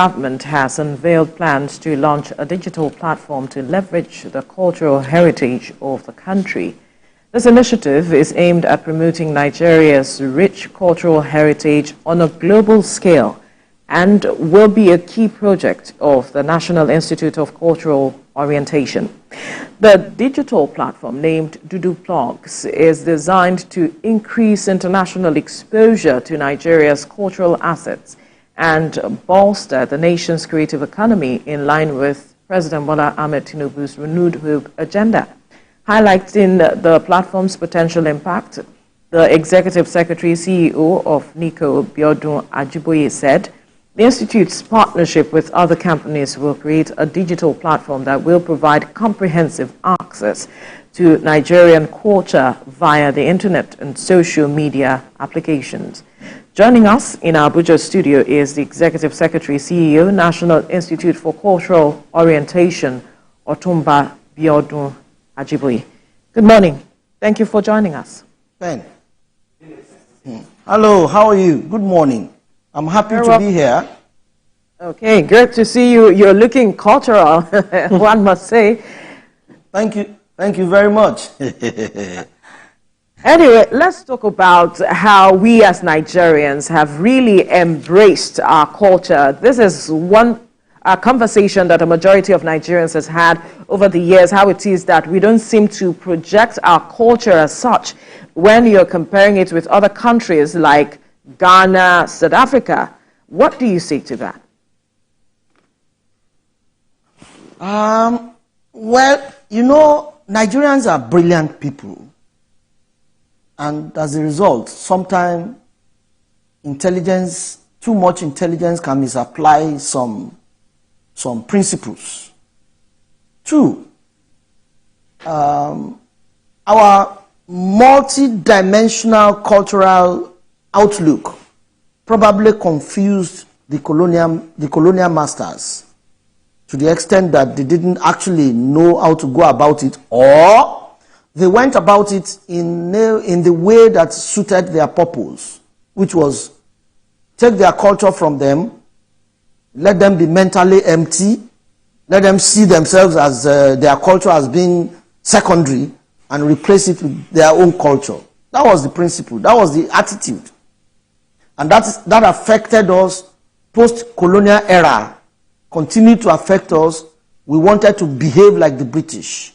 Government has unveiled plans to launch a digital platform to leverage the cultural heritage of the country. This initiative is aimed at promoting Nigeria's rich cultural heritage on a global scale and will be a key project of the National Institute of Cultural Orientation. The digital platform, named DuduPlugs, is designed to increase international exposure to Nigeria's cultural assets and bolster the nation's creative economy in line with President Bola Ahmed Tinubu's renewed hope agenda. Highlighting the platform's potential impact, the Executive Secretary CEO of NICO, Bolster Ajiboye, said the Institute's partnership with other companies will create a digital platform that will provide comprehensive access to Nigerian culture via the internet and social media applications. Joining us in our Abuja studio is the Executive Secretary, CEO, National Institute for Cultural Orientation, Otumba Bolster Ajiboye. Good morning. Thank you for joining us. Ben. Hello, how are you? Good morning. I'm happy to be here. Okay, good to see you. You're looking cultural, one must say. Thank you. Thank you very much. Anyway, let's talk about how we as Nigerians have really embraced our culture. This is one conversation that a majority of Nigerians has had over the years, how it is that we don't seem to project our culture as such when you're comparing it with other countries like Ghana, South Africa. What do you say to that? Well, you know, Nigerians are brilliant people. And as a result, sometimes intelligence, too much intelligence can misapply some principles. Two, our multi-dimensional cultural outlook probably confused the colonial masters to the extent that they didn't actually know how to go about it, or they went about it in the way that suited their purpose, which was take their culture from them, let them be mentally empty, let them see themselves as their culture as being secondary, and replace it with their own culture. That was the principle. That was the attitude. And that affected us post-colonial era, continued to affect us. We wanted to behave like the British.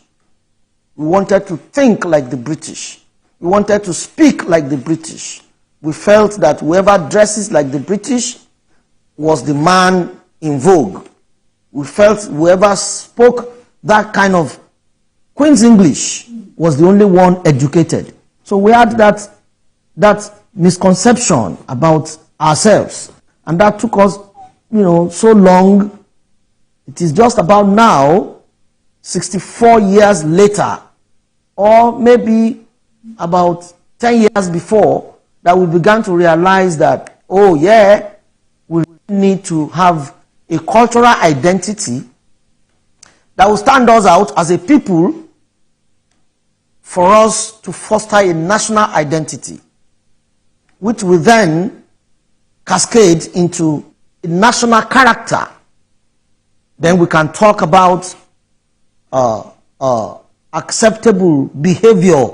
We wanted to think like the British. We wanted to speak like the British. We felt that whoever dresses like the British was the man in vogue. We felt whoever spoke that kind of Queen's English was the only one educated. So we had that misconception about ourselves. And that took us, so long. It is just about now, 64 years later, or maybe about 10 years before, that we began to realize that, oh yeah, we need to have a cultural identity that will stand us out as a people for us to foster a national identity, which will then cascade into a national character. Then we can talk about acceptable behavior,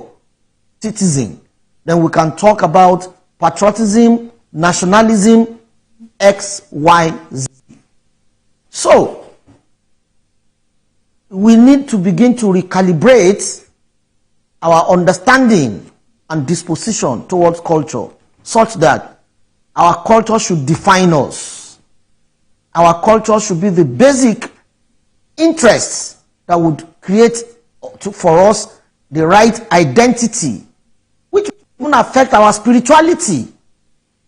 citizen. Then we can talk about patriotism, nationalism, X, Y, Z. So, we need to begin to recalibrate our understanding and disposition towards culture, such that our culture should define us. Our culture should be the basic interests that would create for us the right identity, which even affect our spirituality.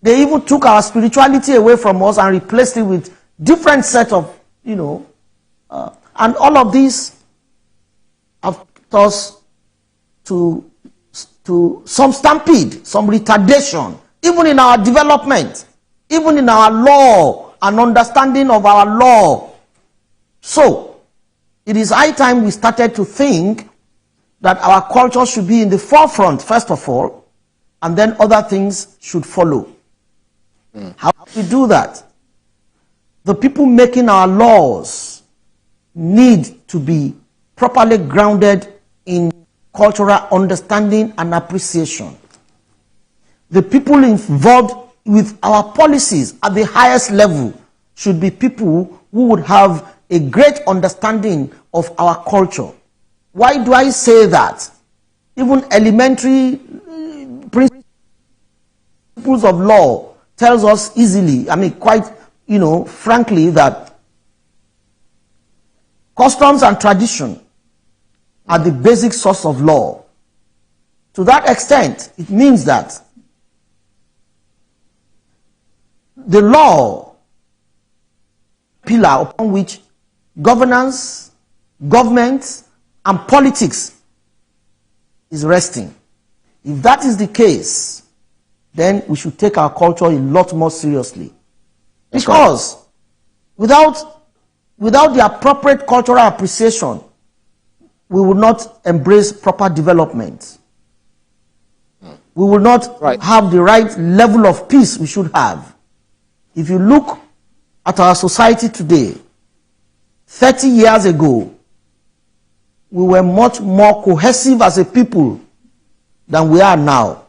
They even took our spirituality away from us and replaced it with different set of, and all of these have taught us to some stampede, some retardation, even in our development, even in our law and understanding of our law. So, it is high time we started to think that our culture should be in the forefront, first of all, and then other things should follow. How do we do that? the people making our laws need to be properly grounded in cultural understanding and appreciation. The people involved with our policies at the highest level should be people who would have a great understanding of our culture. Why do I say that? Even elementary principles of law tells us easily, I mean quite, frankly, that customs and tradition are the basic source of law. To that extent, it means that the law pillar upon which governance, government, and politics is resting. If that is the case, then we should take our culture a lot more seriously. Because without the appropriate cultural appreciation, we will not embrace proper development. We will not have the right level of peace we should have. If you look at our society today, 30 years ago, we were much more cohesive as a people than we are now.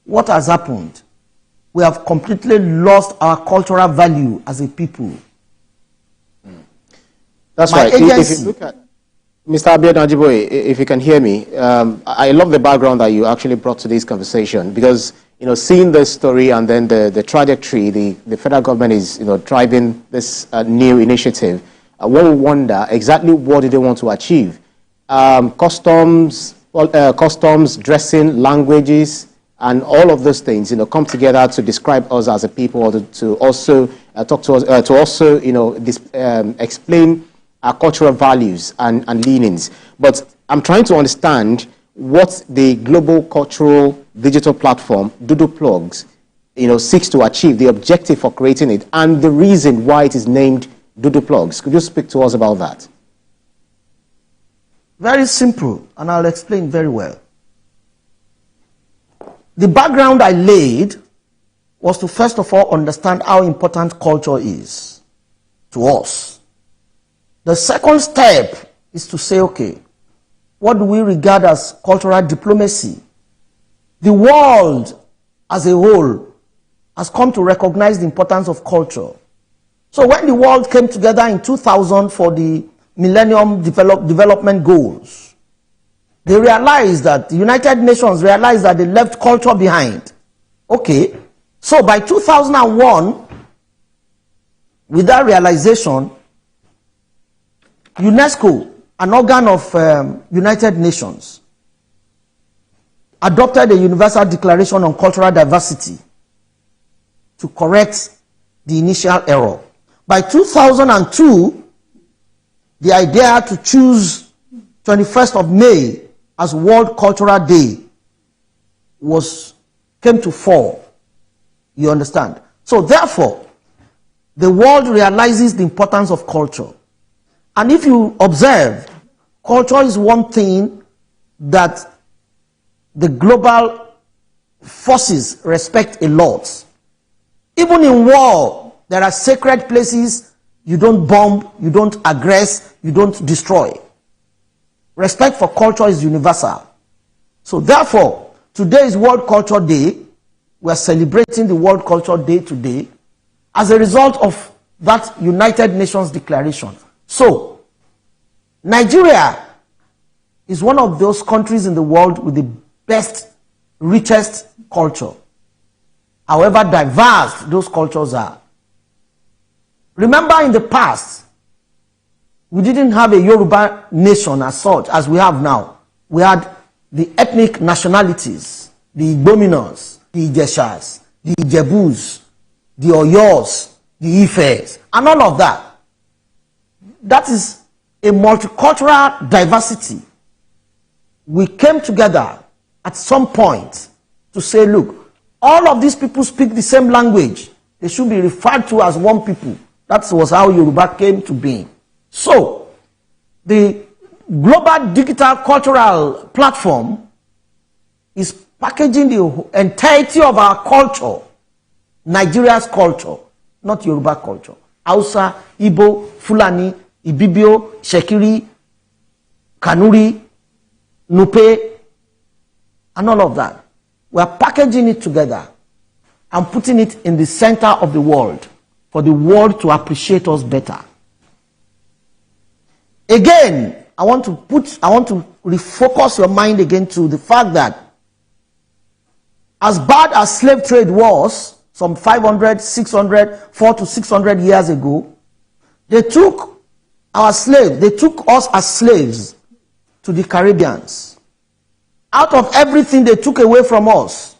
What has happened? We have completely lost our cultural value as a people. That's right. If you look at Mr. Abiodun Ajiboye, if you can hear me, I love the background that you actually brought to this conversation, because seeing this story and then the trajectory, the federal government is driving this new initiative. One will wonder exactly what do they want to achieve. Customs, dressing, languages, and all of those things, come together to describe us as a people, or to also talk to us, to also, explain our cultural values and leanings. But I'm trying to understand what the global cultural digital platform, DuduPlugs, seeks to achieve, the objective for creating it, and the reason why it is named DuduPlugs. Could you speak to us about that? Very simple, and I'll explain very well. The background I laid was to first of all understand how important culture is to us. The second step is to say, okay, what do we regard as cultural diplomacy? The world as a whole has come to recognize the importance of culture. So when the world came together in 2000 for the Millennium Development Goals, they realized that, the United Nations realized that they left culture behind. Okay, so by 2001, with that realization, UNESCO, an organ of United Nations, adopted a Universal Declaration on Cultural Diversity to correct the initial error. By 2002, the idea to choose 21st of May as World Cultural Day came to fore. You understand? So therefore, the world realizes the importance of culture. And if you observe, culture is one thing that the global forces respect a lot. Even in war, there are sacred places you don't bomb, you don't aggress, you don't destroy. Respect for culture is universal. So therefore, today is World Culture Day. We are celebrating the World Culture Day today as a result of that United Nations Declaration. So, Nigeria is one of those countries in the world with the best, richest culture. However diverse those cultures are. Remember, in the past, we didn't have a Yoruba nation as such as we have now. We had the ethnic nationalities, the Igbominas, the Ijeshas, the Ijebus, the Oyos, the Ifes, and all of that. That is a multicultural diversity. We came together at some point to say, look, all of these people speak the same language. They should be referred to as one people. That was how Yoruba came to be. So, the global digital cultural platform is packaging the entirety of our culture, Nigeria's culture, not Yoruba culture. Hausa, Igbo, Fulani, Ibibio, Shekiri, Kanuri, Nupe, and all of that. We are packaging it together and putting it in the center of the world for the world to appreciate us better. Again, I want to refocus your mind again to the fact that as bad as slave trade was some 500, 600, 400 to 600 years ago, they took our slaves, they took us as slaves to the Caribbeans. Out of everything they took away from us,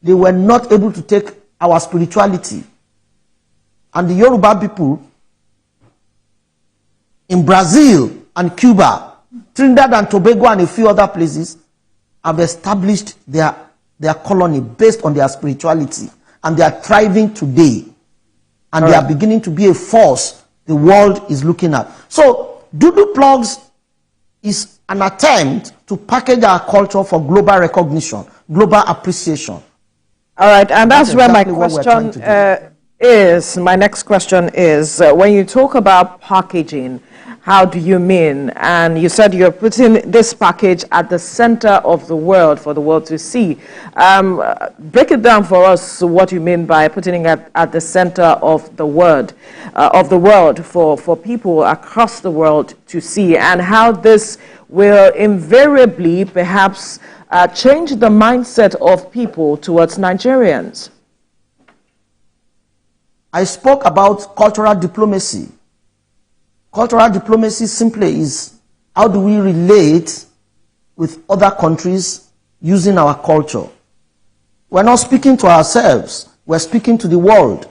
they were not able to take our spirituality. And the Yoruba people in Brazil and Cuba, Trinidad and Tobago and a few other places have established their colony based on their spirituality. And they are thriving today. And they are beginning to be a force the world is looking at. So, DuduPlugs is an attempt to package our culture for global recognition, global appreciation. All right, and that's where exactly my question is. My next question is, when you talk about packaging, how do you mean? And you said you're putting this package at the center of the world for the world to see. Break it down for us what you mean by putting it at the center of the world for people across the world to see, and how this will invariably perhaps change the mindset of people towards Nigerians. I spoke about cultural diplomacy. Cultural diplomacy simply is how do we relate with other countries using our culture. We're not speaking to ourselves, we're speaking to the world.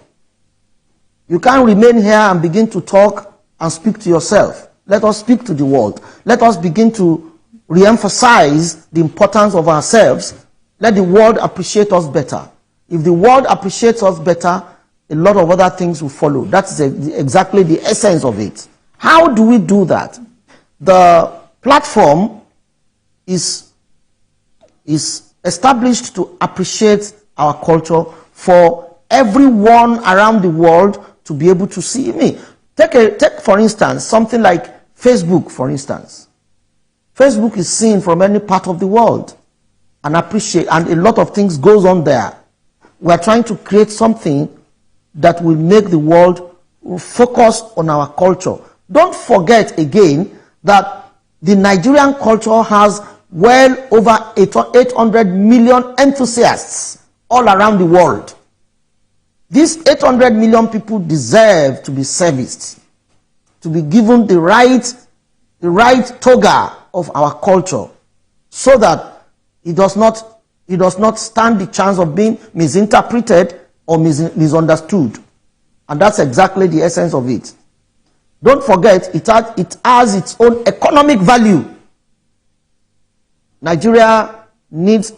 You can't remain here and begin to talk and speak to yourself. Let us speak to the world. Let us begin to re-emphasize the importance of ourselves. Let the world appreciate us better. If the world appreciates us better, a lot of other things will follow. That's exactly the essence of it. How do we do that? The platform is established to appreciate our culture for everyone around the world to be able to see me. Take for instance, something like Facebook, for instance. Facebook is seen from any part of the world and a lot of things goes on there. We are trying to create something that will make the world focus on our culture. Don't forget again that the Nigerian culture has well over 800 million enthusiasts all around the world. These 800 million people deserve to be serviced, to be given the right toga of our culture, so that it does not stand the chance of being misinterpreted or misunderstood. And that's exactly the essence of it. Don't forget, it has its own economic value. Nigeria needs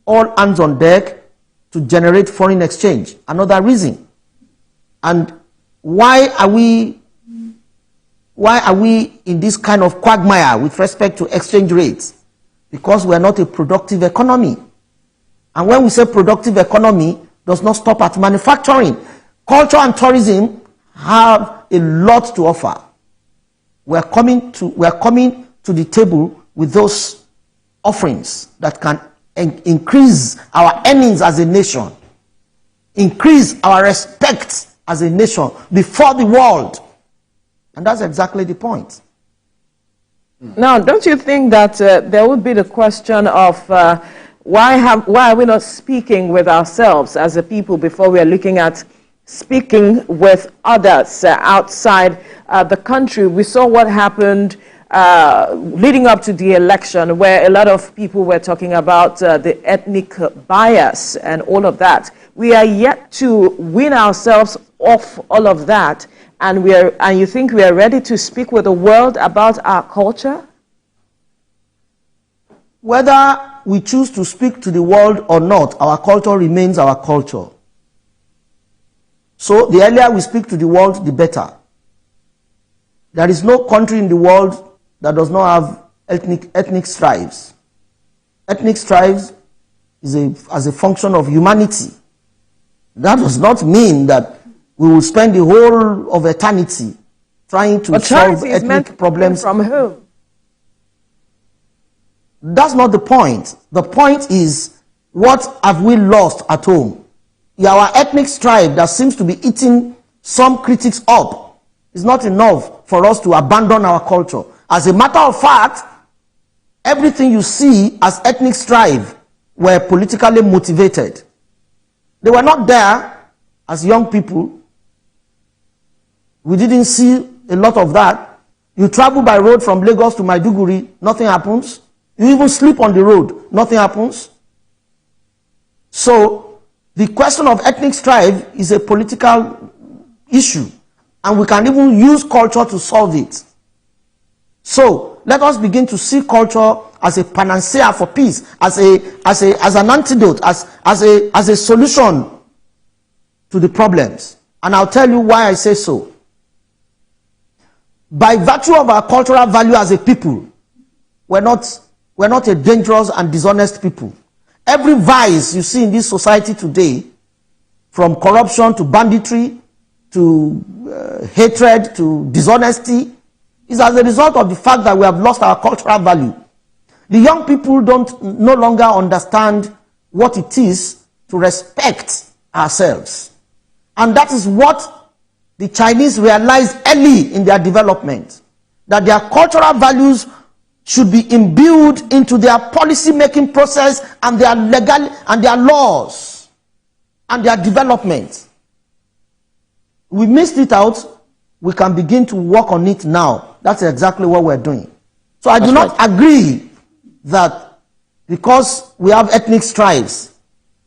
all hands on deck to generate foreign exchange. Another reason. And why are we in this kind of quagmire with respect to exchange rates? Because we are not a productive economy. And when we say productive economy, does not stop at manufacturing. Culture and tourism have a lot to offer. We are coming to the table with those offerings that can increase our earnings as a nation, increase our respect as a nation before the world. And that's exactly the point. Now, don't you think that there would be the question of why are we not speaking with ourselves as a people before we are looking at speaking with others outside the country? We saw what happened leading up to the election, where a lot of people were talking about the ethnic bias and all of that. We are yet to win ourselves off all of that, and you think we are ready to speak with the world about our culture? Whether we choose to speak to the world or not, our culture remains our culture. So the earlier we speak to the world, the better. There is no country in the world that does not have ethnic strives. Ethnic strives is as a function of humanity. That does not mean that we will spend the whole of eternity trying to solve ethnic problems. From whom? That's not the point. The point is, what have we lost at home? Our ethnic strife that seems to be eating some critics up is not enough for us to abandon our culture. As a matter of fact, everything you see as ethnic strife were politically motivated. They were not there as young people. We didn't see a lot of that. You travel by road from Lagos to Maiduguri, nothing happens. You even sleep on the road, nothing happens. So, the question of ethnic strife is a political issue, and we can even use culture to solve it. So, let us begin to see culture as a panacea for peace, as an antidote, as a solution to the problems. And I'll tell you why I say so. By virtue of our cultural value as a people, we're not a dangerous and dishonest people. Every vice you see in this society today, from corruption to banditry to hatred to dishonesty, is as a result of the fact that we have lost our cultural value. The young people no longer understand what it is to respect ourselves. And that is what the Chinese realized early in their development, that their cultural values should be imbued into their policy-making process and their laws and their development. We missed it out. We can begin to work on it now. That's exactly what we're doing. So I do not agree that because we have ethnic strifes,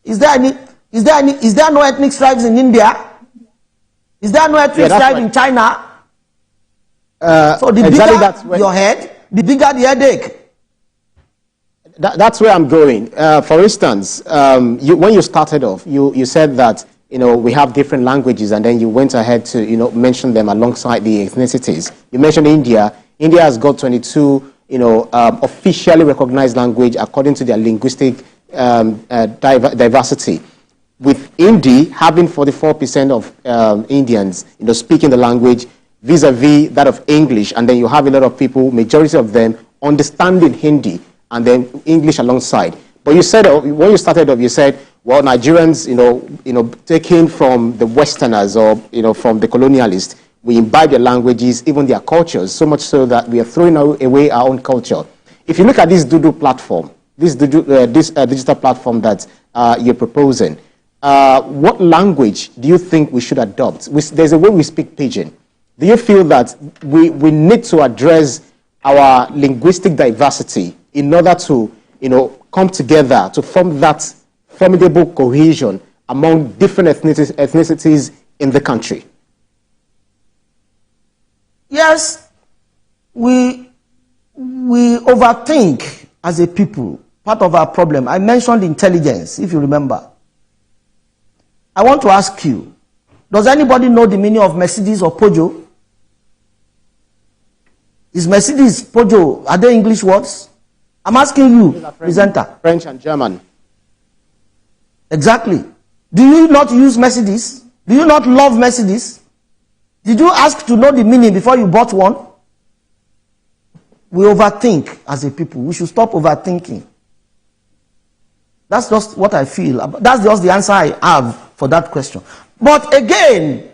is there no ethnic strifes in India? Is there no ethnic strife in China? So the bigger your head, the bigger the headache. That's where I'm going. For instance, when you started off, you said that we have different languages, and then you went ahead to mention them alongside the ethnicities. You mentioned India. India has got 22 officially recognized language according to their linguistic diversity. With Hindi having 44% of Indians speaking the language vis-a-vis that of English, and then you have a lot of people, majority of them, understanding Hindi and then English alongside. But you said, when you started off, you said, well, Nigerians, taken from the Westerners or from the colonialists, we imbibe their languages, even their cultures, so much so that we are throwing away our own culture. If you look at this Dudo platform, this digital platform that you're proposing, what language do you think we should adopt? There's a way we speak Pidgin. Do you feel that we need to address our linguistic diversity in order to, come together to form that formidable cohesion among different ethnicities in the country? Yes, we overthink as a people. Part of our problem. I mentioned intelligence, if you remember. I want to ask you, does anybody know the meaning of Mercedes or Peugeot? Is Mercedes, Peugeot, are they English words? I'm asking you, presenter. French and German. Exactly. Do you not use Mercedes? Do you not love Mercedes? Did you ask to know the meaning before you bought one? We overthink as a people. We should stop overthinking. That's just what I feel. That's just the answer I have for that question. But again,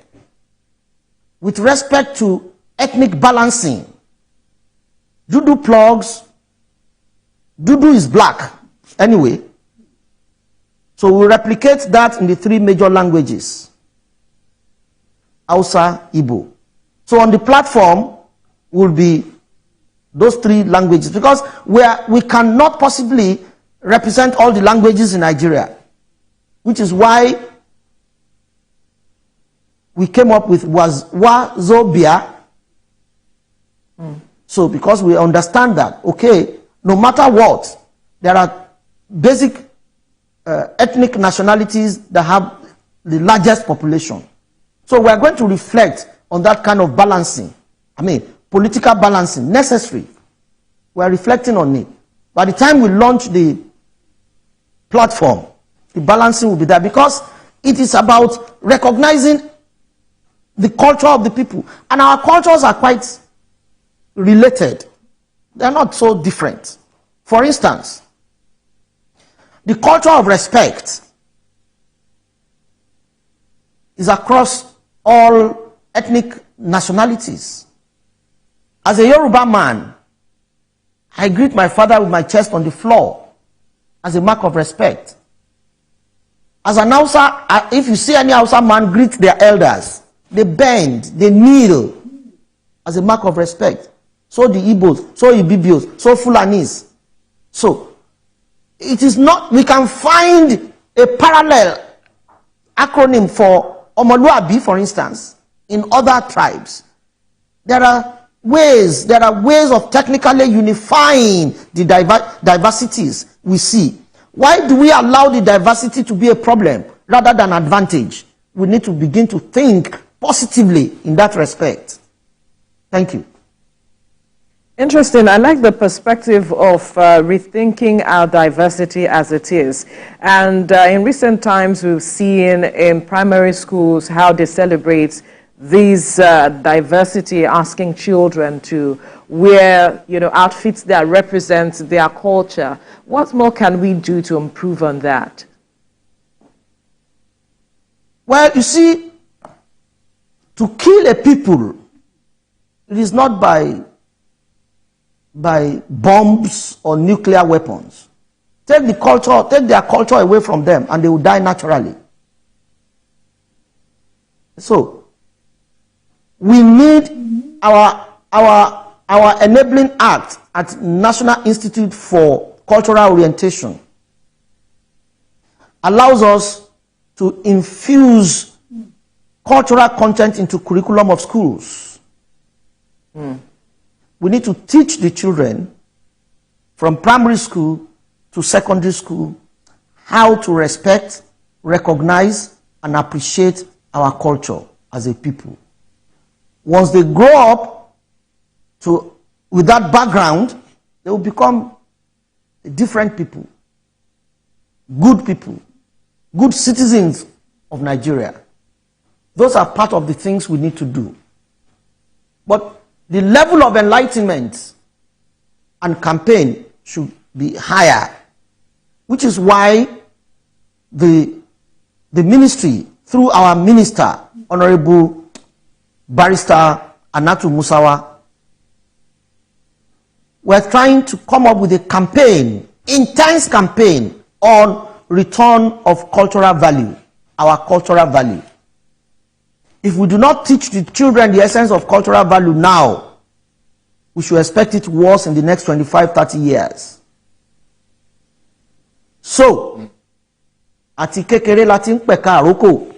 with respect to ethnic balancing, DuduPlugs, Dudo is black anyway. So we replicate that in the 3 major languages. Hausa, Igbo. So on the platform will be those 3 languages, because we cannot possibly represent all the languages in Nigeria, which is why we came up with Wazobia. So because we understand that, okay, no matter what, there are basic ethnic nationalities that have the largest population. So we are going to reflect on that kind of balancing. Political balancing, necessary. We are reflecting on it. By the time we launch the platform, the balancing will be there, because it is about recognizing the culture of the people. And our cultures are quite related. They're not so different. For instance, the culture of respect is across all ethnic nationalities. As a Yoruba man, I greet my father with my chest on the floor as a mark of respect. As an Hausa, if you see any Hausa man greet their elders, they bend, they kneel as a mark of respect. So the Igbos, so Ibibios, so Fulanis. So, it is not, we can find a parallel acronym for Omoluabi, for instance, in other tribes. There are ways of technically unifying the diversities we see. Why do we allow the diversity to be a problem rather than advantage? We need to begin to think positively in that respect. Thank you. Interesting. I like the perspective of rethinking our diversity as it is. And in recent times, we've seen in primary schools how they celebrate this diversity, asking children to wear, outfits that represent their culture. What more can we do to improve on that? Well, you see, to kill a people, it is not by bombs or nuclear weapons. Take their culture away from them and they will die naturally. So, we need our enabling act at National Institute for Cultural Orientation allows us to infuse cultural content into curriculum of schools. We need to teach the children from primary school to secondary school how to respect, recognize, and appreciate our culture as a people. Once they grow up with that background, they will become different people, good citizens of Nigeria. Those are part of the things we need to do. But the level of enlightenment and campaign should be higher, which is why the ministry, through our minister, Honorable Barrister Anatu Musawa, we're trying to come up with a campaign, intense campaign on return of cultural value, our cultural value. If we do not teach the children the essence of cultural value now, we should expect it worse in the next 25, 30 years. So, ati kekere latin peka aroko,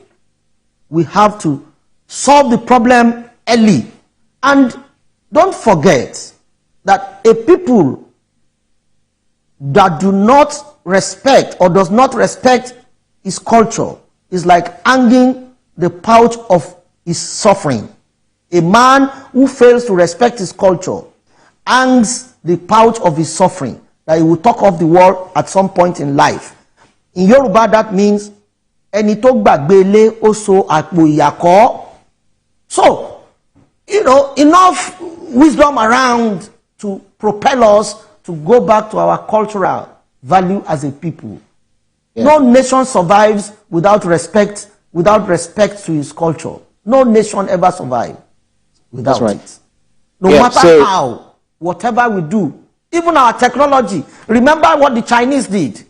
we have to solve the problem early. And don't forget that a people that do not respect or does not respect his culture is like hanging the pouch of his suffering. A man who fails to respect his culture hangs the pouch of his suffering, that he will talk of the world at some point in life. In Yoruba, that means ẹni tó gbàgbé ilé ó so àpò ìyàkọ́. So, enough wisdom around to propel us to go back to our cultural value as a people. Yeah. No nation survives without respect to his culture. No nation ever survives without it. No matter how, whatever we do, even our technology. Remember what the Chinese did.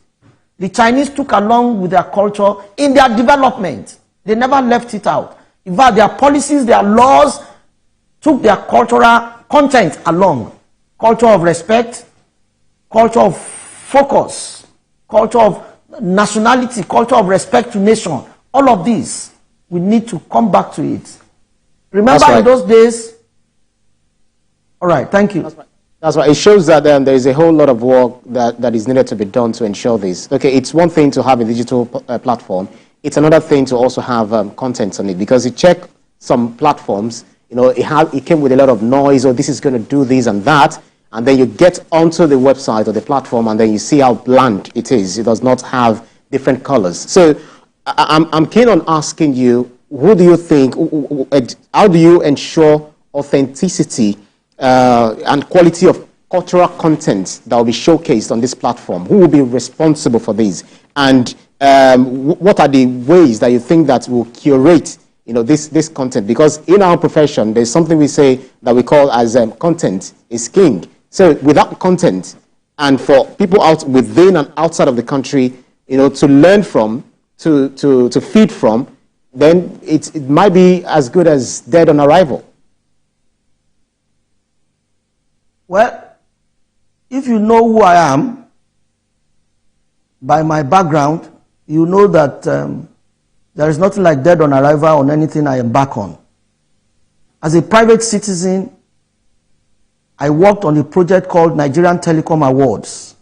The Chinese took along with their culture in their development. They never left it out. In fact, their policies, their laws took their cultural content along. Culture of respect, culture of focus, culture of nationality, culture of respect to nation. All of these, we need to come back to it. Remember in those days? All right, thank you. That's right. It shows that there is a whole lot of work that is needed to be done to ensure this. Okay, it's one thing to have a digital platform. It's another thing to also have content on it, because you check some platforms, it came with a lot of noise, or this is going to do this and that, and then you get onto the website or the platform and then you see how bland it is. It does not have different colors. So I'm keen on asking you, who do you think, how do you ensure authenticity and quality of cultural content that will be showcased on this platform? Who will be responsible for these? And what are the ways that you think that will curate, this content? Because in our profession, there's something we say that we call as content is king. So without content, and for people out within and outside of the country, to learn from, to feed from, then it might be as good as dead on arrival. Well, if you know who I am, by my background, you know that there is nothing like dead on arrival on anything I embark on. As a private citizen, I worked on a project called Nigerian Telecom Awards.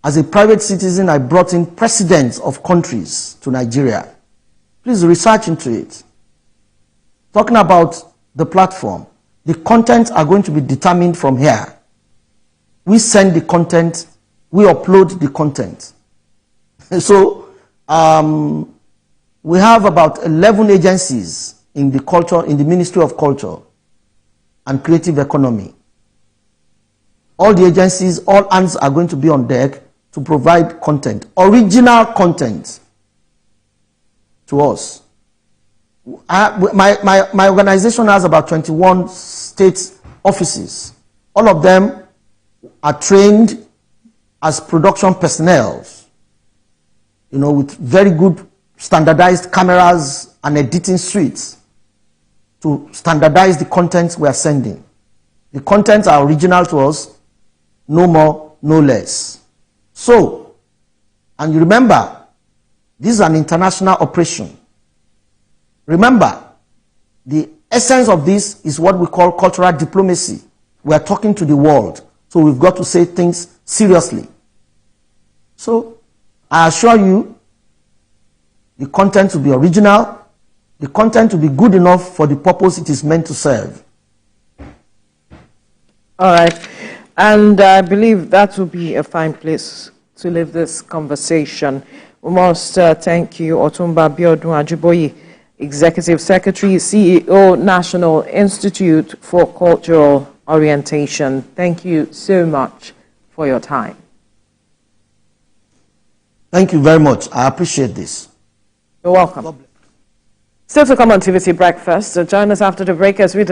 As a private citizen, I brought in presidents of countries to Nigeria. Please research into it. Talking about the platform, the contents are going to be determined from here. We send the content, we upload the content. So we have about 11 agencies in the Ministry of Culture and Creative Economy. All the agencies, all hands are going to be on deck to provide content, original content to us. My organization has about 21 state offices. All of them are trained as production personnel, with very good standardized cameras and editing suites to standardize the contents we are sending. The contents are original to us, no more, no less. So, and you remember, this is an international operation. Remember, the essence of this is what we call cultural diplomacy. We are talking to the world, so we've got to say things seriously. So, I assure you, the content will be original, the content will be good enough for the purpose it is meant to serve. All right. And I believe that will be a fine place to leave this conversation. We must thank you, Otumba Biodun Ajiboye, Executive Secretary, CEO, National Institute for Cultural Orientation. Thank you so much for your time. Thank you very much. I appreciate this. You're welcome. Still to come on TVC Breakfast. Join us after the break as we